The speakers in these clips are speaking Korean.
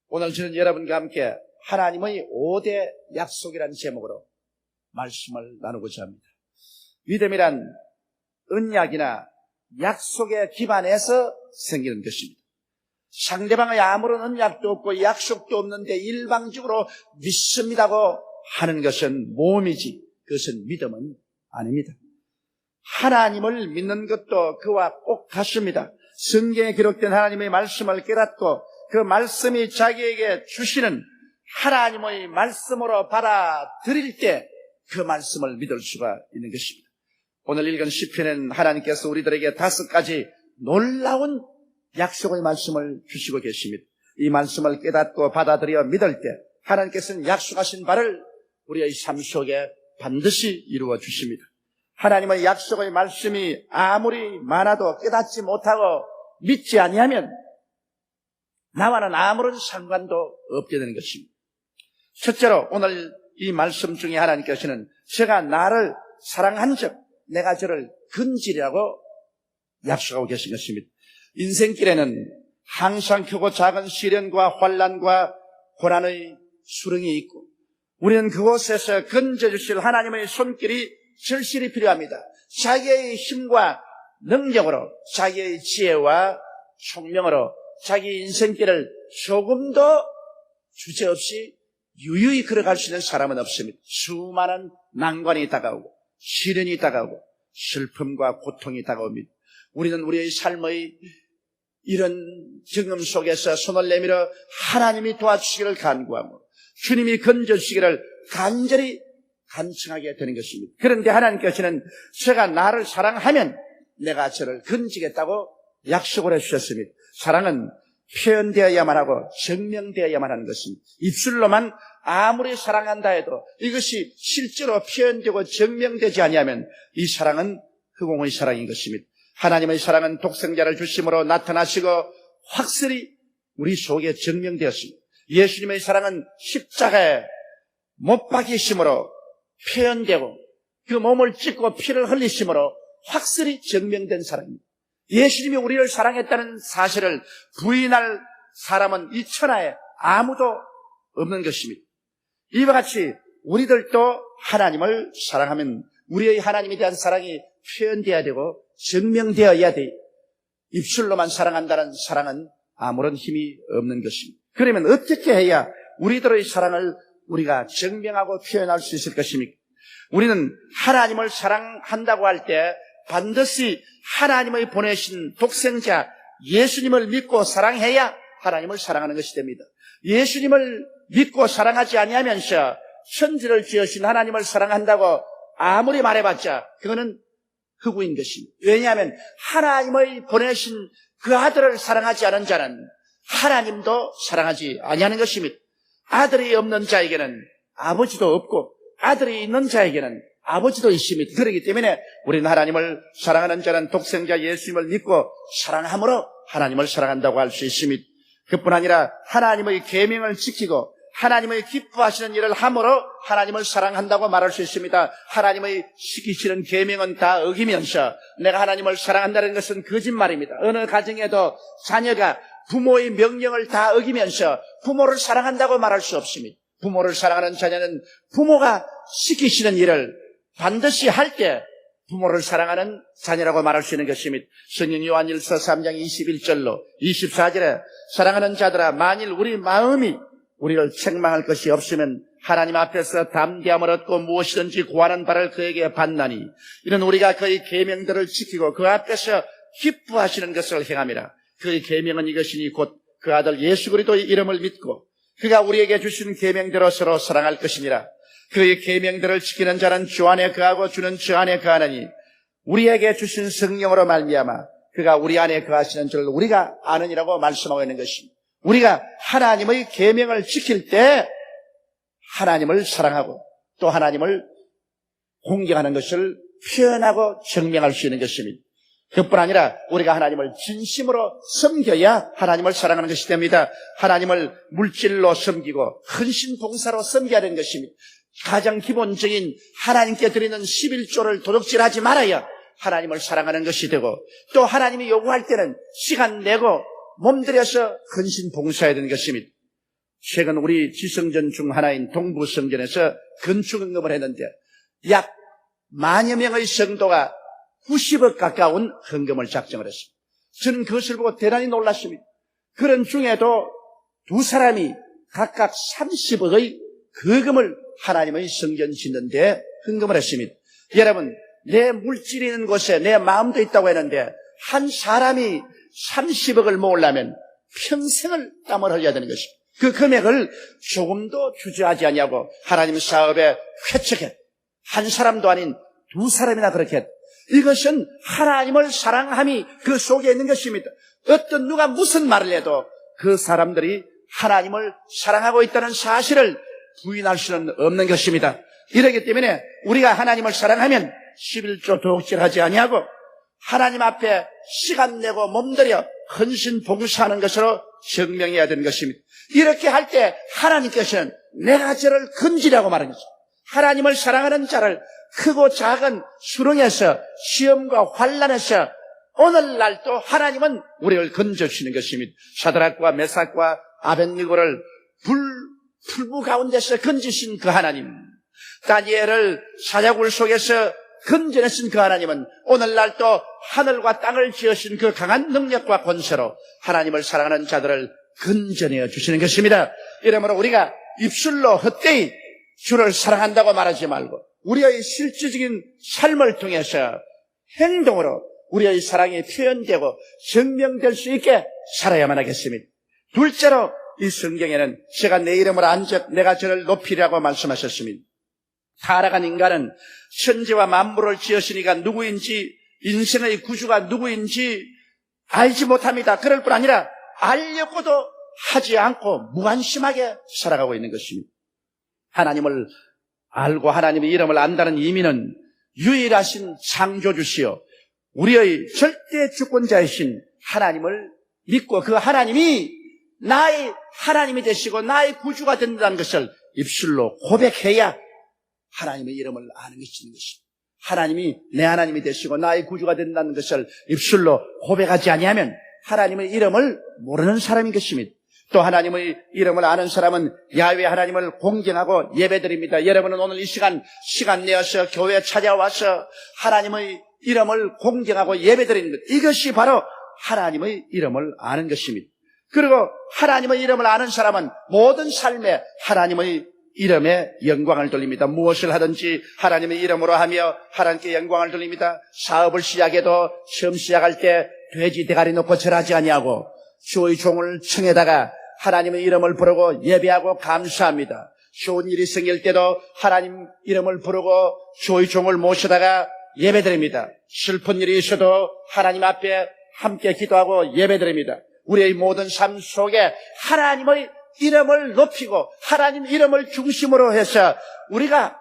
오늘 저는 여러분과 함께 하나님의 5대 약속이라는 제목으로 말씀을 나누고자 합니다. 믿음이란 언약이나 약속의 기반에서 생기는 것입니다. 상대방의 아무런 언약도 없고 약속도 없는데 일방적으로 믿습니다고 하는 것은 모험이지, 그것은 믿음은 아닙니다. 하나님을 믿는 것도 그와 꼭 같습니다. 성경에 기록된 하나님의 말씀을 깨닫고 그 말씀이 자기에게 주시는 하나님의 말씀으로 받아들일 때 그 말씀을 믿을 수가 있는 것입니다. 오늘 읽은 시편에는 하나님께서 우리들에게 5가지 놀라운 약속의 말씀을 주시고 계십니다. 이 말씀을 깨닫고 받아들여 믿을 때 하나님께서는 약속하신 바를 우리의 삶 속에 반드시 이루어 주십니다. 하나님의 약속의 말씀이 아무리 많아도 깨닫지 못하고 믿지 아니하면 나와는 아무런 상관도 없게 되는 것입니다. 첫째로 오늘 이 말씀 중에 하나님께서는 제가 나를 사랑한 적 내가 저를 건지리라고 약속하고 계신 것입니다. 인생길에는 항상 크고 작은 시련과 환난과 고난의 수렁이 있고 우리는 그곳에서 건져주실 하나님의 손길이 절실히 필요합니다. 자기의 힘과 능력으로, 자기의 지혜와 총명으로 자기 인생길을 조금도 주저없이 유유히 걸어갈 수 있는 사람은 없습니다. 수많은 난관이 다가오고 시련이 다가오고 슬픔과 고통이 다가옵니다. 우리는 우리의 삶의 이런 경험 속에서 손을 내밀어 하나님이 도와주시기를 간구하고 주님이 건져주시기를 간절히 간청하게 되는 것입니다. 그런데 하나님께서는 제가 나를 사랑하면 내가 저를 건지겠다고 약속을 해주셨습니다. 사랑은 표현되어야만 하고 증명되어야만 하는 것입니다. 입술로만 아무리 사랑한다 해도 이것이 실제로 표현되고 증명되지 아니하면 이 사랑은 흑공의 사랑인 것입니다. 하나님의 사랑은 독생자를 주심으로 나타나시고 확실히 우리 속에 증명되었습니다. 예수님의 사랑은 십자가에 못 박히심으로 표현되고 그 몸을 찢고 피를 흘리심으로 확실히 증명된 사랑입니다. 예수님이 우리를 사랑했다는 사실을 부인할 사람은 이 천하에 아무도 없는 것입니다. 이와 같이 우리들도 하나님을 사랑하면 우리의 하나님에 대한 사랑이 표현되어야 되고 증명되어야 돼. 입술로만 사랑한다는 사랑은 아무런 힘이 없는 것입니다. 그러면 어떻게 해야 우리들의 사랑을 우리가 증명하고 표현할 수 있을 것입니까? 우리는 하나님을 사랑한다고 할 때 반드시 하나님의 보내신 독생자 예수님을 믿고 사랑해야 하나님을 사랑하는 것이 됩니다. 예수님을 믿고 사랑하지 아니하면서 천지를 지으신 하나님을 사랑한다고 아무리 말해봤자 그거는 흑우인 것입니다. 왜냐하면 하나님의 보내신 그 아들을 사랑하지 않은 자는 하나님도 사랑하지 아니하는 것입니다. 아들이 없는 자에게는 아버지도 없고 아들이 있는 자에게는 아버지도 있습니다. 그렇기 때문에 우리는 하나님을 사랑하는 자는 독생자 예수님을 믿고 사랑함으로 하나님을 사랑한다고 할 수 있습니다. 그뿐 아니라 하나님의 계명을 지키고 하나님의 기뻐하시는 일을 함으로 하나님을 사랑한다고 말할 수 있습니다. 하나님의 시키시는 계명은 다 어기면서 내가 하나님을 사랑한다는 것은 거짓말입니다. 어느 가정에도 자녀가 부모의 명령을 다 어기면서 부모를 사랑한다고 말할 수 없습니다. 부모를 사랑하는 자녀는 부모가 시키시는 일을 반드시 할 때 부모를 사랑하는 자녀라고 말할 수 있는 것입니다. 성경 요한일서 3장 21절로 24절에 사랑하는 자들아 만일 우리 마음이 우리를 책망할 것이 없으면 하나님 앞에서 담대함을 얻고 무엇이든지 구하는 바를 그에게 받나니 이는 우리가 그의 계명들을 지키고 그 앞에서 기뻐하시는 것을 행함이라. 그의 계명은 이것이니 곧 그 아들 예수 그리스도의 이름을 믿고 그가 우리에게 주신 계명대로 서로 사랑할 것이니라. 그의 계명들을 지키는 자는 주 안에 거하고 주는 주 안에 거하느니 우리에게 주신 성령으로 말미암아 그가 우리 안에 거하시는 줄 우리가 아느니라고 말씀하고 있는 것입니다. 우리가 하나님의 계명을 지킬 때 하나님을 사랑하고 또 하나님을 공경하는 것을 표현하고 증명할 수 있는 것입니다. 그뿐 아니라 우리가 하나님을 진심으로 섬겨야 하나님을 사랑하는 것이 됩니다. 하나님을 물질로 섬기고 헌신 봉사로 섬겨야 되는 것입니다. 가장 기본적인 하나님께 드리는 11조를 도둑질하지 말아야 하나님을 사랑하는 것이 되고 또 하나님이 요구할 때는 시간 내고 몸들여서 헌신 봉사해야 되는 것입니다. 최근 우리 지성전 중 하나인 동부성전에서 건축 헌금을 했는데 약 10,000여 명의 성도가 90억 가까운 헌금을 작정을 했습니다. 저는 그것을 보고 대단히 놀랐습니다. 그런 중에도 두 사람이 각각 30억의 거금을 하나님의 성전 짓는 데 헌금을 했습니다. 여러분, 내 물질이 있는 곳에 내 마음도 있다고 했는데 한 사람이 30억을 모으려면 평생을 땀을 흘려야 되는 것입니다. 그 금액을 조금도 주저하지 아니하고 하나님 사업에 회척해 한 사람도 아닌 두 사람이나 그렇게 했다. 이것은 하나님을 사랑함이 그 속에 있는 것입니다. 어떤 누가 무슨 말을 해도 그 사람들이 하나님을 사랑하고 있다는 사실을 부인할 수는 없는 것입니다. 이러기 때문에 우리가 하나님을 사랑하면 11조 도둑질하지 아니하고 하나님 앞에 시간 내고 몸들여 헌신 봉사하는 것으로 증명해야 되는 것입니다. 이렇게 할 때 하나님께서는 내가 저를 건지라고 말하는 거죠. 하나님을 사랑하는 자를 크고 작은 수렁에서 시험과 환난에서 오늘날도 하나님은 우리를 건져주시는 것입니다. 사드락과 메삭과 아벳느고를 풀무 가운데서 건지신 그 하나님, 다니엘을 사자굴 속에서 건져내신 그 하나님은 오늘날도 하늘과 땅을 지으신 그 강한 능력과 권세로 하나님을 사랑하는 자들을 건져내어 주시는 것입니다. 이러므로 우리가 입술로 헛되이 주를 사랑한다고 말하지 말고 우리의 실질적인 삶을 통해서 행동으로 우리의 사랑이 표현되고 증명될 수 있게 살아야만 하겠습니다. 둘째로 이 성경에는 제가 내 이름을 안적 내가 저를 높이라고 말씀하셨습니다. 타락한 인간은 천지와 만물을 지으시니까 누구인지 인생의 구주가 누구인지 알지 못합니다. 그럴 뿐 아니라 알려고도 하지 않고 무관심하게 살아가고 있는 것입니다. 하나님을 알고 하나님의 이름을 안다는 의미는 유일하신 창조주시요 우리의 절대 주권자이신 하나님을 믿고 그 하나님이 나의 하나님이 되시고 나의 구주가 된다는 것을 입술로 고백해야 하나님의 이름을 아는 것이 있는 것입니다. 하나님이 내 하나님이 되시고 나의 구주가 된다는 것을 입술로 고백하지 아니하면 하나님의 이름을 모르는 사람인 것입니다. 또 하나님의 이름을 아는 사람은 야훼 하나님을 공경하고 예배드립니다. 여러분은 오늘 이 시간 내어서 교회에 찾아와서 하나님의 이름을 공경하고 예배드리는 것, 이것이 바로 하나님의 이름을 아는 것입니다. 그리고 하나님의 이름을 아는 사람은 모든 삶에 하나님의 이름에 영광을 돌립니다. 무엇을 하든지 하나님의 이름으로 하며 하나님께 영광을 돌립니다. 사업을 시작해도 처음 시작할 때 돼지 대가리 놓고 절하지 아니하고 주의 종을 청에다가 하나님의 이름을 부르고 예배하고 감사합니다. 좋은 일이 생길 때도 하나님 이름을 부르고 주의 종을 모시다가 예배드립니다. 슬픈 일이 있어도 하나님 앞에 함께 기도하고 예배드립니다. 우리의 모든 삶 속에 하나님의 이름을 높이고 하나님 이름을 중심으로 해서 우리가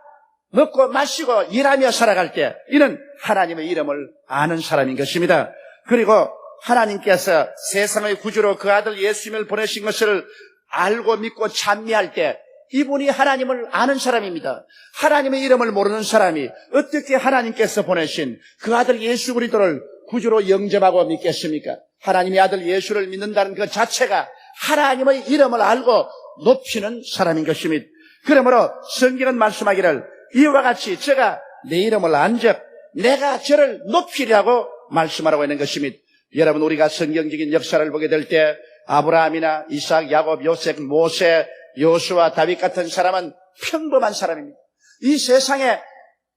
먹고 마시고 일하며 살아갈 때 이는 하나님의 이름을 아는 사람인 것입니다. 그리고 하나님께서 세상의 구주로 그 아들 예수님을 보내신 것을 알고 믿고 찬미할 때 이분이 하나님을 아는 사람입니다. 하나님의 이름을 모르는 사람이 어떻게 하나님께서 보내신 그 아들 예수 그리스도를 구주로 영접하고 믿겠습니까? 하나님의 아들 예수를 믿는다는 그 자체가 하나님의 이름을 알고 높이는 사람인 것입니다. 그러므로 성경은 말씀하기를 이와 같이 제가 내 이름을 안적 내가 저를 높이려고 말씀하라고 하는 것입니다. 여러분, 우리가 성경적인 역사를 보게 될 때 아브라함이나 이삭, 야곱, 요셉, 모세, 요수아, 다윗 같은 사람은 평범한 사람입니다. 이 세상에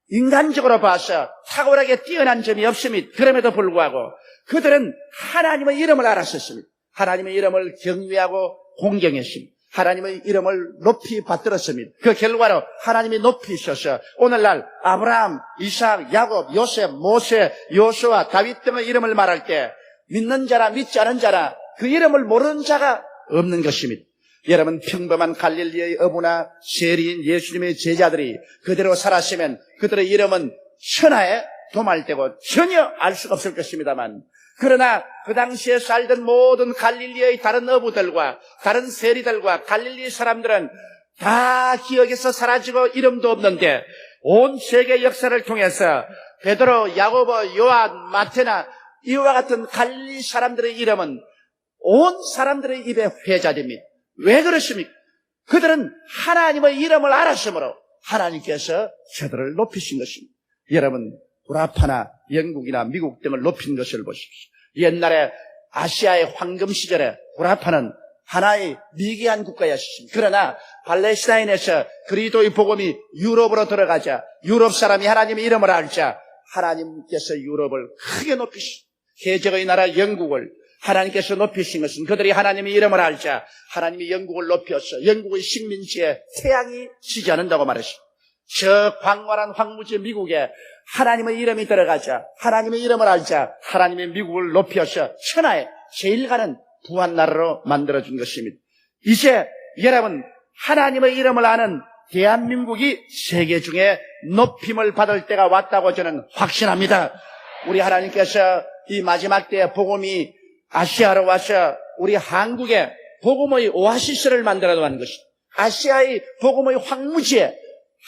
인간적으로 봐서 탁월하게 뛰어난 점이 없습니다. 그럼에도 불구하고 그들은 하나님의 이름을 알았었습니다. 하나님의 이름을 경외하고 공경했습니다. 하나님의 이름을 높이 받들었습니다. 그 결과로 하나님이 높이셔서 오늘날 아브라함, 이삭, 야곱, 요셉, 모세, 요수아, 다윗 등의 이름을 말할 때 믿는 자라 믿지 않은 자라 그 이름을 모르는 자가 없는 것입니다. 여러분, 평범한 갈릴리의 어부나 세리인 예수님의 제자들이 그대로 살았으면 그들의 이름은 천하에 도말되고 전혀 알 수가 없을 것입니다만, 그러나 그 당시에 살던 모든 갈릴리의 다른 어부들과 다른 세리들과 갈릴리 사람들은 다 기억에서 사라지고 이름도 없는데 온 세계 역사를 통해서 베드로, 야고보, 요한, 마테나 이와 같은 갈릴리 사람들의 이름은 온 사람들의 입에 회자됩니다. 왜 그렇습니까? 그들은 하나님의 이름을 알았으므로 하나님께서 저들을 높이신 것입니다. 여러분, 구라파나 영국이나 미국 등을 높인 것을 보십시오. 옛날에 아시아의 황금 시절에 구라파는 하나의 미개한 국가였습니다. 그러나 팔레스타인에서 그리스도의 복음이 유럽으로 들어가자, 유럽 사람이 하나님의 이름을 알자 하나님께서 유럽을 크게 높이신, 해적의 나라 영국을 하나님께서 높이신 것은 그들이 하나님의 이름을 알자 하나님이 영국을 높여서 영국의 식민지에 태양이 지지 않는다고 말했습니다. 저 광활한 황무지 미국에 하나님의 이름이 들어가자, 하나님의 이름을 알자 하나님의 미국을 높여서 천하에 제일 가는 부한 나라로 만들어준 것입니다. 이제 여러분, 하나님의 이름을 아는 대한민국이 세계 중에 높임을 받을 때가 왔다고 저는 확신합니다. 우리 하나님께서 이 마지막 때에 복음이 아시아로 와서 우리 한국에 복음의 오아시스를 만들어 놓은 것입니다. 아시아의 복음의 황무지에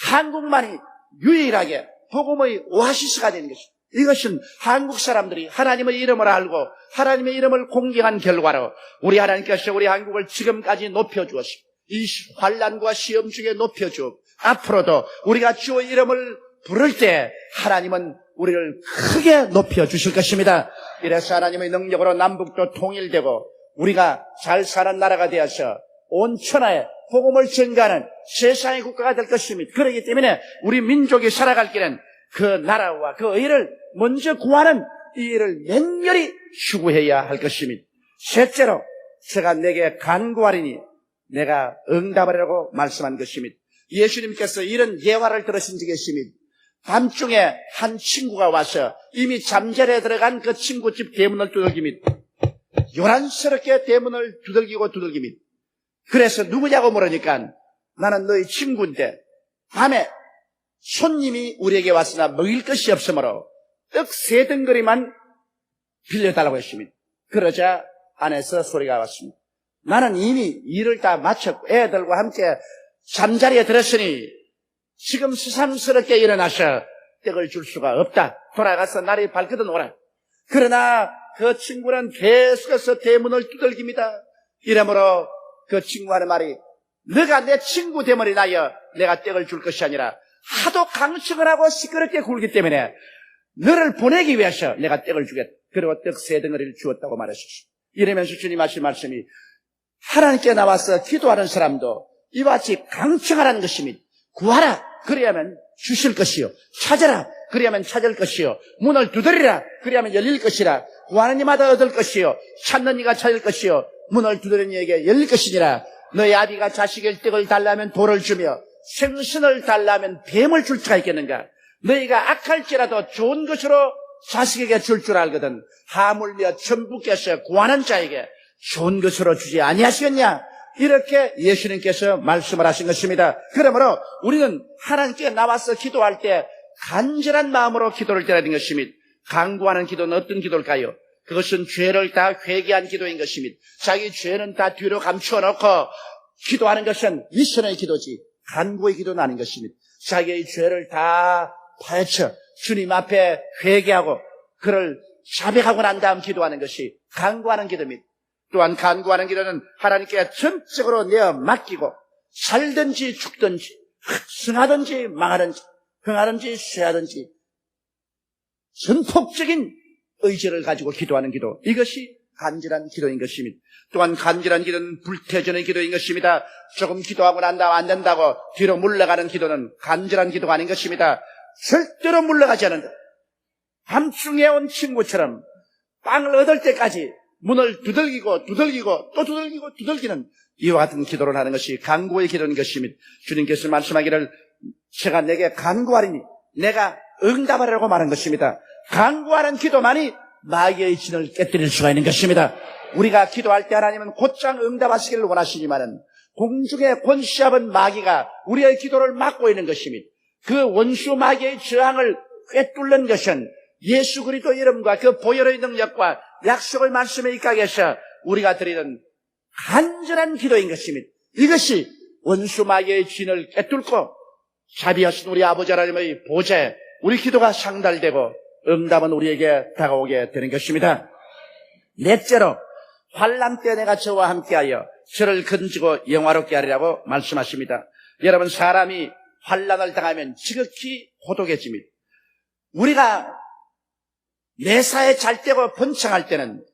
한국만이 유일하게 복음의 오아시스가 된 것입니다. 이것은 한국 사람들이 하나님의 이름을 알고 하나님의 이름을 공경한 결과로 우리 하나님께서 우리 한국을 지금까지 높여주었습니다. 이 환난과 시험 중에 높여주고 앞으로도 우리가 주의 이름을 부를 때 하나님은 우리를 크게 높여주실 것입니다. 이래서 하나님의 능력으로 남북도 통일되고 우리가 잘 사는 나라가 되어서 온 천하에 복음을 전가하는 세상의 국가가 될 것입니다. 그렇기 때문에 우리 민족이 살아갈 길은 그 나라와 그 의를 먼저 구하는 이 일을 맹렬히 추구해야 할 것입니다. 셋째로 제가 내게 간구하리니 내가 응답하리라고 말씀한 것입니다. 예수님께서 이런 예화를 들으신 적이 있습니다. 밤중에 한 친구가 와서 이미 잠자리에 들어간 그 친구 집 대문을 두들깁니다. 요란스럽게 대문을 두들깁니다. 그래서 누구냐고 물으니까 나는 너희 친구인데 밤에 손님이 우리에게 왔으나 먹일 것이 없으므로 떡 3덩어리만 빌려달라고 했습니다. 그러자 안에서 소리가 왔습니다. 나는 이미 일을 다 마쳤고 애들과 함께 잠자리에 들었으니 지금 수상스럽게 일어나서 떡을 줄 수가 없다. 돌아가서 날이 밝거든 오라. 그러나 그 친구는 계속해서 대문을 두들깁니다. 이러므로 그 친구 하는 말이 너가 내 친구 되면 인하여 내가 떡을 줄 것이 아니라 하도 강청을 하고 시끄럽게 굴기 때문에 너를 보내기 위해서 내가 떡을 주겠다. 그리고 떡 3덩어리를 주었다고 말하셨습니다. 이러면서 주님 하신 말씀이 하나님께 나와서 기도하는 사람도 이와 같이 강청하라는 것입니다. 구하라 그리하면 주실 것이요, 찾아라 그리하면 찾을 것이요, 문을 두드리라 그리하면 열릴 것이라. 구하는 이마다 얻을 것이요, 찾는 이가 찾을 것이요, 문을 두드리는 이에게 열릴 것이니라. 너희 아비가 자식의 떡을 달라면 돌을 주며 생선을 달라면 뱀을 줄 수가 있겠는가? 너희가 악할지라도 좋은 것으로 자식에게 줄 줄 알거든 하물며 천부께서 구하는 자에게 좋은 것으로 주지 아니하시겠냐? 이렇게 예수님께서 말씀을 하신 것입니다. 그러므로 우리는 하나님께 나와서 기도할 때 간절한 마음으로 기도를 드려야 되는 것입니다. 간구하는 기도는 어떤 기도일까요? 그것은 죄를 다 회개한 기도인 것입니다. 자기 죄는 다 뒤로 감추어 놓고 기도하는 것은 미션의 기도지 간구의 기도는 아닌 것입니다. 자기의 죄를 다 파헤쳐 주님 앞에 회개하고 그를 자백하고 난 다음 기도하는 것이 간구하는 기도입니다. 또한 간구하는 기도는 하나님께 전적으로 내어 맡기고 살든지 죽든지 승하든지 망하든지 흥하든지 쇠하든지 전폭적인 의지를 가지고 기도하는 기도, 이것이 간절한 기도인 것입니다. 또한 간절한 기도는 불태전의 기도인 것입니다. 조금 기도하고 난 다음 안 된다고 뒤로 물러가는 기도는 간절한 기도가 아닌 것입니다. 절대로 물러가지 않는다. 밤중에 온 친구처럼 빵을 얻을 때까지 문을 두들기고 또 두들기는 이와 같은 기도를 하는 것이 간구의 기도인 것입니다. 주님께서 말씀하기를 제가 내게 간구하리니 내가 응답하리라고 말한 것입니다. 간구하는 기도만이 마귀의 진을 깨뜨릴 수가 있는 것입니다. 우리가 기도할 때 하나님은 곧장 응답하시기를 원하시지만은 공중의 권시잡은 마귀가 우리의 기도를 막고 있는 것입니다. 그 원수 마귀의 저항을 꿰뚫는 것은 예수 그리스도 이름과 그 보혈의 능력과 약속의 말씀에 입각해서 우리가 드리는 간절한 기도인 것입니다. 이것이 원수 마귀의 진을 꿰뚫고 자비하신 우리 아버지 하나님의 보좌에 우리 기도가 상달되고 응답은 우리에게 다가오게 되는 것입니다. 넷째로 환난 때 내가 저와 함께하여 저를 건지고 영화롭게 하리라고 말씀하십니다. 여러분, 사람이 환난을 당하면 지극히 고독해집니다. 우리가 매사에 잘 때고 번창할 때는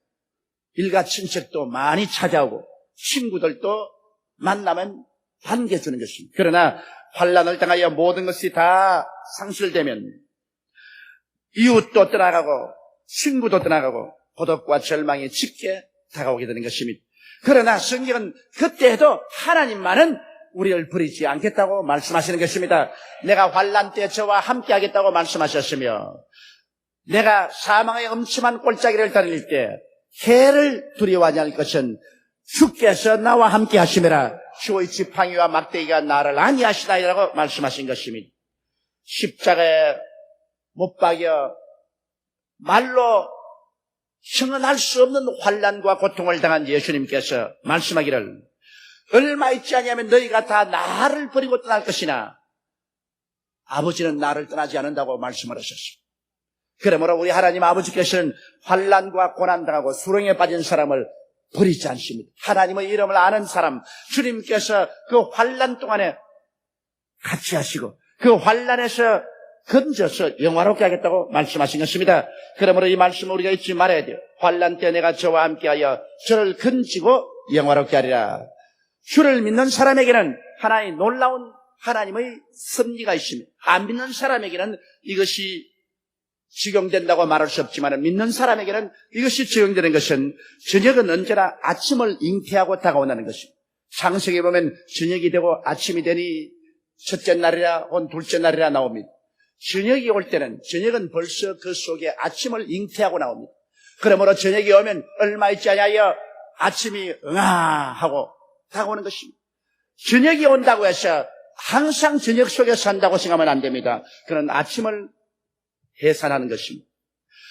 일가 친척도 많이 찾아오고 친구들도 만나면 반겨주는 것입니다. 그러나 환난을 당하여 모든 것이 다 상실되면 이웃도 떠나가고 친구도 떠나가고 고독과 절망이 짙게 다가오게 되는 것입니다. 그러나 성경은 그때에도 하나님만은 우리를 버리지 않겠다고 말씀하시는 것입니다. 내가 환난 때 저와 함께 하겠다고 말씀하셨으며 내가 사망의 엄침한 골짜기를 다닐 때 해를 두려워하지 않을 것은 주께서 나와 함께 하심이라. 주의 지팡이와 막대기가 나를 안위하시나이라고 말씀하신 것입니다. 십자가에 못 박여 말로 형언할 수 없는 환난과 고통을 당한 예수님께서 말씀하기를 얼마 있지 아니하면 너희가 다 나를 버리고 떠날 것이나 아버지는 나를 떠나지 않는다고 말씀을 하셨습니다. 그러므로 우리 하나님 아버지께서는 환난과 고난당하고 수렁에 빠진 사람을 버리지 않습니다. 하나님의 이름을 아는 사람, 주님께서 그 환난 동안에 같이 하시고 그 환난에서 건져서 영화롭게 하겠다고 말씀하신 것입니다. 그러므로 이 말씀을 우리가 잊지 말아야 돼요. 환난 때 내가 저와 함께하여 저를 건지고 영화롭게 하리라. 주를 믿는 사람에게는 하나의 놀라운 하나님의 섭리가 있습니다. 안 믿는 사람에게는 이것이 적용된다고 말할 수 없지만 믿는 사람에게는 이것이 적용되는 것은 저녁은 언제나 아침을 잉태하고 다가온다는 것입니다. 창세기에 보면 저녁이 되고 아침이 되니 첫째 날이라 혹은 둘째 날이라 나옵니다. 저녁이 올 때는 저녁은 벌써 그 속에 아침을 잉태하고 나옵니다. 그러므로 저녁이 오면 얼마 있지 아니하여 아침이 응아하고 다가오는 것입니다. 저녁이 온다고 해서 항상 저녁 속에 산다고 생각하면 안 됩니다. 그런 아침을 해산하는 것입니다.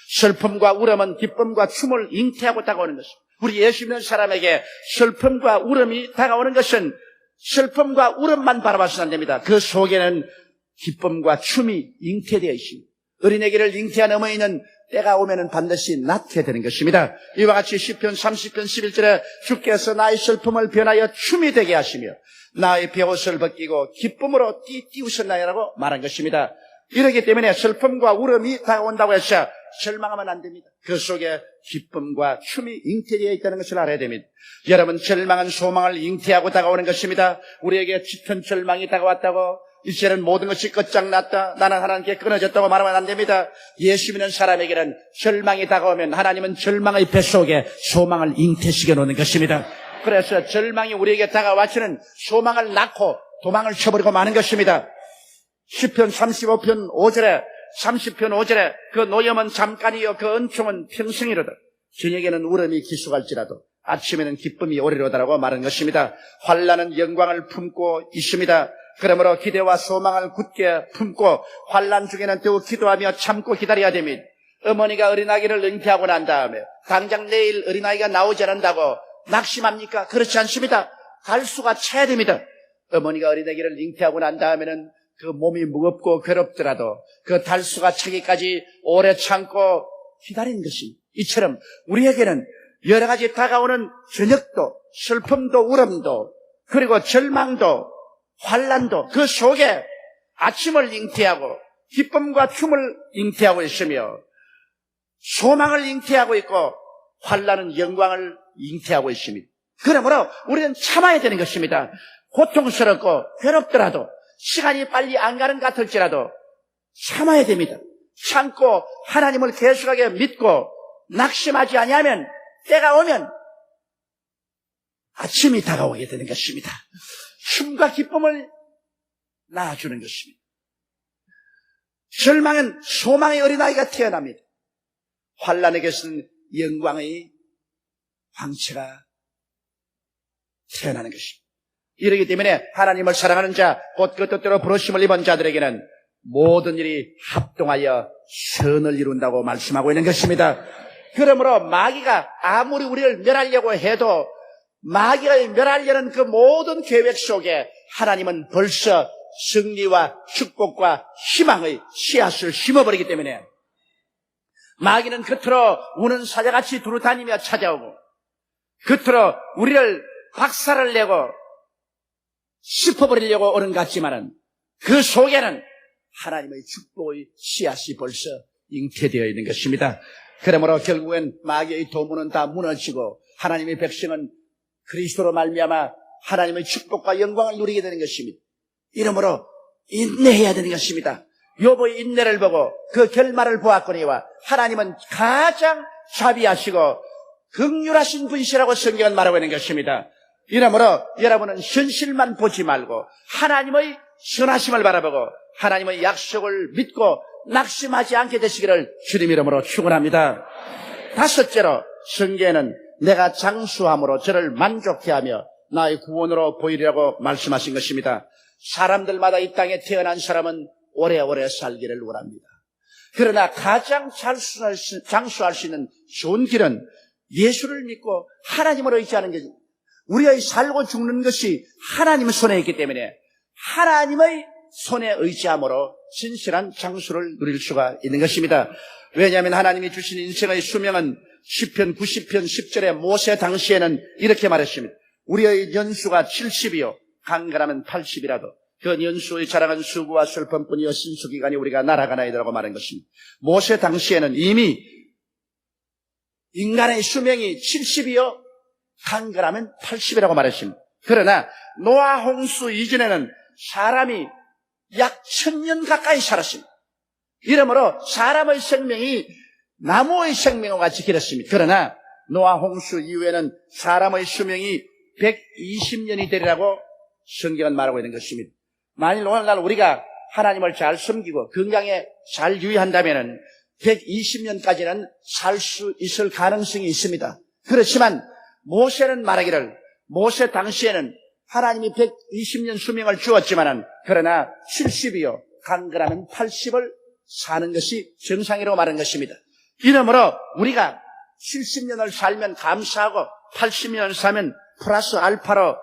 슬픔과 울음은 기쁨과 춤을 잉태하고 다가오는 것입니다. 우리 예수 믿는 사람에게 슬픔과 울음이 다가오는 것은 슬픔과 울음만 바라봐서는 안 됩니다. 그 속에는 기쁨과 춤이 잉태되어 있습니다. 어린애기를 잉태한 어머니는 때가 오면은 반드시 낳게 되는 것입니다. 이와 같이 시편 30편 11절에 주께서 나의 슬픔을 변하여 춤이 되게 하시며 나의 베옷을 벗기고 기쁨으로 띠우셨나요라고 말한 것입니다. 이러기 때문에 슬픔과 울음이 다가온다고 해서 절망하면 안 됩니다. 그 속에 기쁨과 춤이 잉태되어 있다는 것을 알아야 됩니다. 여러분, 절망은 소망을 잉태하고 다가오는 것입니다. 우리에게 짙은 절망이 다가왔다고 이제는 모든 것이 끝장났다, 나는 하나님께 끊어졌다고 말하면 안 됩니다. 예수 믿는 사람에게는 절망이 다가오면 하나님은 절망의 뱃속에 소망을 잉태시켜 놓는 것입니다. 그래서 절망이 우리에게 다가와서는 소망을 낳고 도망을 쳐버리고 마는 것입니다. 시편 35편 5절에 30편 5절에 그 노염은 잠깐이요 그 은총은 평생이로다. 저녁에는 울음이 기숙할지라도 아침에는 기쁨이 오리로다라고 말한 것입니다. 환난은 영광을 품고 있습니다. 그러므로 기대와 소망을 굳게 품고 환난 중에는 더욱 기도하며 참고 기다려야 됩니다. 어머니가 어린아기를 잉태하고 난 다음에 당장 내일 어린아이가 나오지 않는다고 낙심합니까? 그렇지 않습니다. 달수가 차야 됩니다. 어머니가 어린아기를 잉태하고 난 다음에는 그 몸이 무겁고 괴롭더라도 그 달수가 차기까지 오래 참고 기다리는 것입니다. 이처럼 우리에게는 여러 가지 다가오는 저녁도 슬픔도 울음도 그리고 절망도 환난도 그 속에 아침을 잉태하고 기쁨과 춤을 잉태하고 있으며 소망을 잉태하고 있고 환난은 영광을 잉태하고 있습니다. 그러므로 우리는 참아야 되는 것입니다. 고통스럽고 괴롭더라도 시간이 빨리 안 가는 것 같을지라도 참아야 됩니다. 참고 하나님을 계속하게 믿고 낙심하지 아니하면 때가 오면 아침이 다가오게 되는 것입니다. 춤과 기쁨을 낳아주는 것입니다. 절망은 소망의 어린아이가 태어납니다. 환난에게서는 영광의 황체가 태어나는 것입니다. 이러기 때문에 하나님을 사랑하는 자, 곧 그 뜻대로 부르심을 입은 자들에게는 모든 일이 합동하여 선을 이룬다고 말씀하고 있는 것입니다. 그러므로 마귀가 아무리 우리를 멸하려고 해도 마귀가 멸하려는 그 모든 계획 속에 하나님은 벌써 승리와 축복과 희망의 씨앗을 심어버리기 때문에 마귀는 겉으로 우는 사자같이 두루다니며 찾아오고 겉으로 우리를 박살을 내고 씹어버리려고 오는 것 같지만은 그 속에는 하나님의 축복의 씨앗이 벌써 잉태되어 있는 것입니다. 그러므로 결국엔 마귀의 도문은 다 무너지고 하나님의 백성은 그리스도로 말미암아 하나님의 축복과 영광을 누리게 되는 것입니다. 이러므로 인내해야 되는 것입니다. 욥의 인내를 보고 그 결말을 보았거니와 하나님은 가장 자비하시고 긍휼하신 분이시라고 성경은 말하고 있는 것입니다. 이러므로 여러분은 현실만 보지 말고 하나님의 선하심을 바라보고 하나님의 약속을 믿고 낙심하지 않게 되시기를 주님 이름으로 축원합니다. 다섯째로 성경에는 내가 장수함으로 저를 만족해 하며 나의 구원으로 보이리라고 말씀하신 것입니다. 사람들마다 이 땅에 태어난 사람은 오래오래 살기를 원합니다. 그러나 가장 장수할 수 있는 좋은 길은 예수를 믿고 하나님을 의지하는 것입니다. 우리의 살고 죽는 것이 하나님의 손에 있기 때문에 하나님의 손에 의지함으로 진실한 장수를 누릴 수가 있는 것입니다. 왜냐하면 하나님이 주신 인생의 수명은 시편 90편 10절에 모세 당시에는 이렇게 말했습니다. 우리의 연수가 70이요 강건하면 80이라도 그 연수의 자랑은 수고와 슬픔뿐이요 신수기간이 우리가 날아가나이다라고 말한 것입니다. 모세 당시에는 이미 인간의 수명이 70이요 강건하면 80이라고 말했습니다. 그러나 노아 홍수 이전에는 사람이 약 1000년 가까이 살았습니다. 이러므로 사람의 생명이 나무의 생명과 같이 길었습니다. 그러나 노아 홍수 이후에는 사람의 수명이 120년이 되리라고 성경은 말하고 있는 것입니다. 만일 오늘날 우리가 하나님을 잘 섬기고 건강에 잘 유의한다면 120년까지는 살 수 있을 가능성이 있습니다. 그렇지만 모세는 말하기를 모세 당시에는 하나님이 120년 수명을 주었지만은 그러나 70이요 강건하면 80을 사는 것이 정상이라고 말한 것입니다. 이러므로 우리가 70년을 살면 감사하고 80년을 살면 플러스 알파로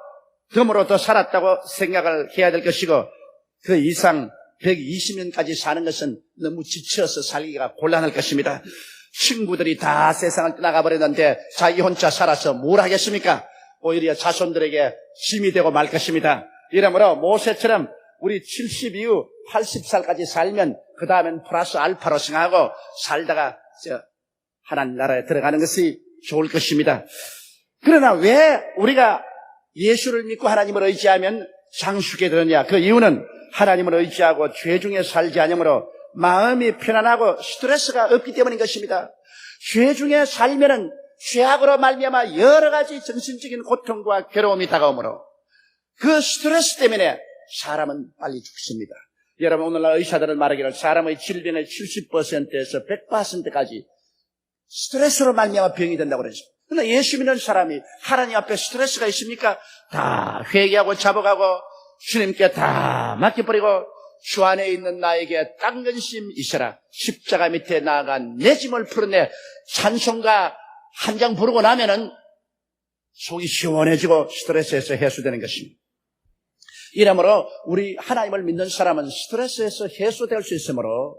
덤으로 더 살았다고 생각을 해야 될 것이고 그 이상 120년까지 사는 것은 너무 지쳐서 살기가 곤란할 것입니다. 친구들이 다 세상을 떠나가 버렸는데 자기 혼자 살아서 뭘 하겠습니까? 오히려 자손들에게 짐이 되고 말 것입니다. 이러므로 모세처럼 우리 70 이후 80살까지 살면 그 다음엔 플러스 알파로 생각하고 살다가 하나님 나라에 들어가는 것이 좋을 것입니다. 그러나 왜 우리가 예수를 믿고 하나님을 의지하면 장수게 되느냐? 그 이유는 하나님을 의지하고 죄 중에 살지 않으므로 마음이 편안하고 스트레스가 없기 때문인 것입니다. 죄 중에 살면은 죄악으로 말미암아 여러 가지 정신적인 고통과 괴로움이 다가오므로 그 스트레스 때문에 사람은 빨리 죽습니다. 여러분 오늘날 의사들은 말하기를 사람의 질병의 70%에서 100%까지 스트레스로 말미암아 병이 된다고 그랬습니다. 그러나 예수 믿는 사람이 하나님 앞에 스트레스가 있습니까? 다 회개하고 잡아가고 주님께 다 맡겨버리고 주 안에 있는 나에게 딴근심 있어라. 십자가 밑에 나아간 내 짐을 풀어내 찬송가 한 장 부르고 나면은 속이 시원해지고 스트레스에서 해소되는 것입니다. 이러므로 우리 하나님을 믿는 사람은 스트레스에서 해소될 수 있으므로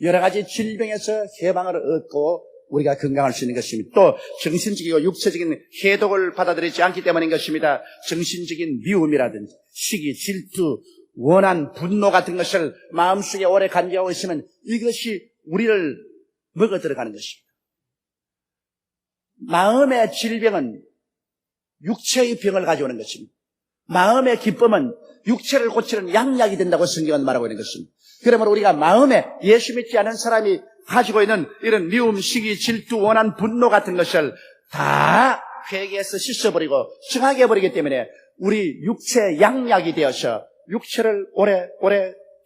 여러 가지 질병에서 해방을 얻고 우리가 건강할 수 있는 것입니다. 또 정신적이고 육체적인 해독을 받아들이지 않기 때문인 것입니다. 정신적인 미움이라든지 시기, 질투, 원한, 분노 같은 것을 마음속에 오래 간직하고 있으면 이것이 우리를 먹어 들어가는 것입니다. 마음의 질병은 육체의 병을 가져오는 것입니다. 마음의 기쁨은 육체를 고치는 양약이 된다고 성경은 말하고 있는 것입니다. 그러므로 우리가 마음에 예수 믿지 않은 사람이 가지고 있는 이런 미움, 시기, 질투, 원한, 분노 같은 것을 다 회개해서 씻어버리고 정하게 해버리기 때문에 우리 육체 양약이 되어서 육체를 오래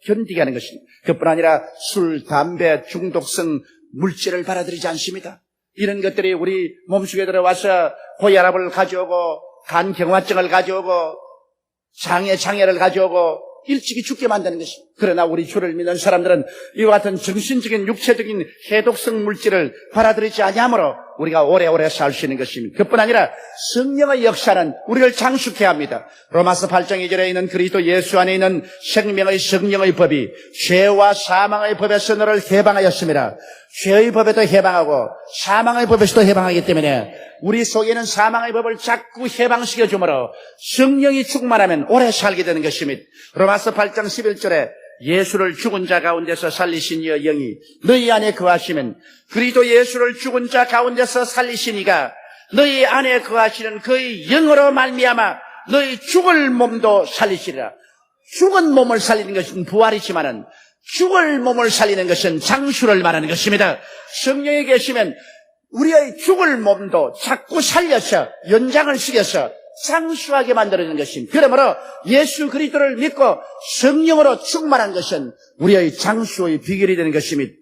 견디게 하는 것입니다. 그뿐 아니라 술, 담배, 중독성 물질을 받아들이지 않습니다. 이런 것들이 우리 몸속에 들어와서 고혈압을 가져오고 간경화증을 가져오고 장애를 가져오고 일찍이 죽게 만드는 것입니다. 그러나 우리 주를 믿는 사람들은 이와 같은 정신적인 육체적인 해독성 물질을 받아들이지 아니하므로 우리가 오래오래 살 수 있는 것입니다. 그뿐 아니라 성령의 역사는 우리를 장수케 합니다. 로마서 8장 2절에 있는 그리스도 예수 안에 있는 생명의 성령의 법이 죄와 사망의 법에서 너를 해방하였습니다. 죄의 법에도 해방하고 사망의 법에서도 해방하기 때문에 우리 속에는 사망의 법을 자꾸 해방시켜 주므로 성령이 충만하면 오래 살게 되는 것입니다. 로마서 8장 11절에 예수를 죽은 자 가운데서 살리신 이의 영이 너희 안에 거하시면 그리스도 예수를 죽은 자 가운데서 살리신 이가 너희 안에 거하시는 그의 영으로 말미암아 너희 죽을 몸도 살리시리라. 죽은 몸을 살리는 것은 부활이지만은 죽을 몸을 살리는 것은 장수를 말하는 것입니다. 성령에 계시면 우리의 죽을 몸도 자꾸 살려서 연장을 시켜서 장수하게 만들어주는 것입니다. 그러므로 예수 그리스도를 믿고 성령으로 충만한 것은 우리의 장수의 비결이 되는 것입니다.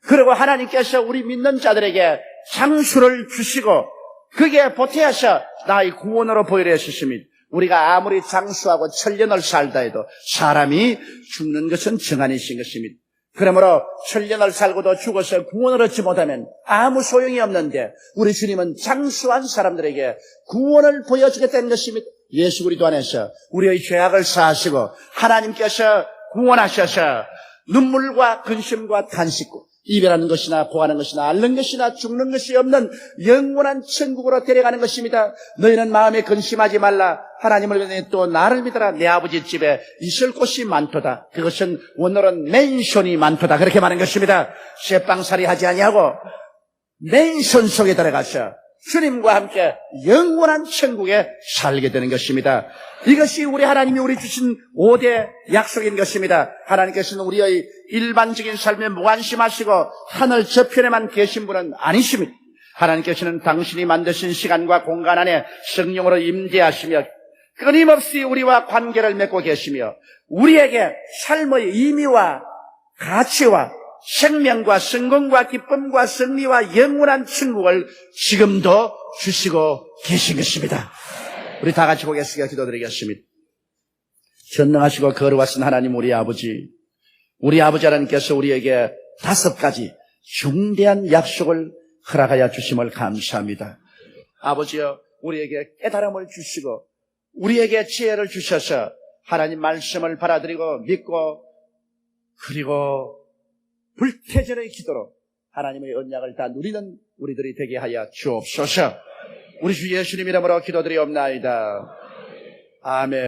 그리고 하나님께서 우리 믿는 자들에게 장수를 주시고 그게 보태어서 나의 구원으로 보이려 하셨습니다. 우리가 아무리 장수하고 천년을 살다 해도 사람이 죽는 것은 정한이신 것입니다. 그러므로 천년을 살고도 죽어서 구원을 얻지 못하면 아무 소용이 없는데 우리 주님은 장수한 사람들에게 구원을 보여주겠다는 것입니다. 예수 그리스도 안에서 우리의 죄악을 사하시고 하나님께서 구원하셔서 눈물과 근심과 탄식과 이별하는 것이나 고하는 것이나 앓는 것이나 죽는 것이 없는 영원한 천국으로 데려가는 것입니다. 너희는 마음에 근심하지 말라. 하나님을 믿으니 또 나를 믿어라. 내 아버지 집에 있을 곳이 많도다. 그것은 원어로는 맨션이 많도다. 그렇게 말하는 것입니다. 쇠빵살이 하지 아니하고 맨션 속에 들어가서 주님과 함께 영원한 천국에 살게 되는 것입니다. 이것이 우리 하나님이 우리 주신 5대 약속인 것입니다. 하나님께서는 우리의 일반적인 삶에 무관심하시고 하늘 저편에만 계신 분은 아니십니다. 하나님께서는 당신이 만드신 시간과 공간 안에 성령으로 임재하시며 끊임없이 우리와 관계를 맺고 계시며 우리에게 삶의 의미와 가치와 생명과 성공과 기쁨과 승리와 영원한 천국을 지금도 주시고 계신 것입니다. 우리 다 같이 보겠습니다. 기도드리겠습니다. 전능하시고 거룩하신 하나님 우리 아버지, 우리 아버지 하나님께서 우리에게 5가지 중대한 약속을 허락하여 주심을 감사합니다. 아버지여, 우리에게 깨달음을 주시고 우리에게 지혜를 주셔서 하나님 말씀을 받아들이고 믿고 그리고 불태전의 기도로 하나님의 언약을 다 누리는 우리들이 되게 하여 주옵소서. 우리 주 예수님 이름으로 기도드리옵나이다. 아멘.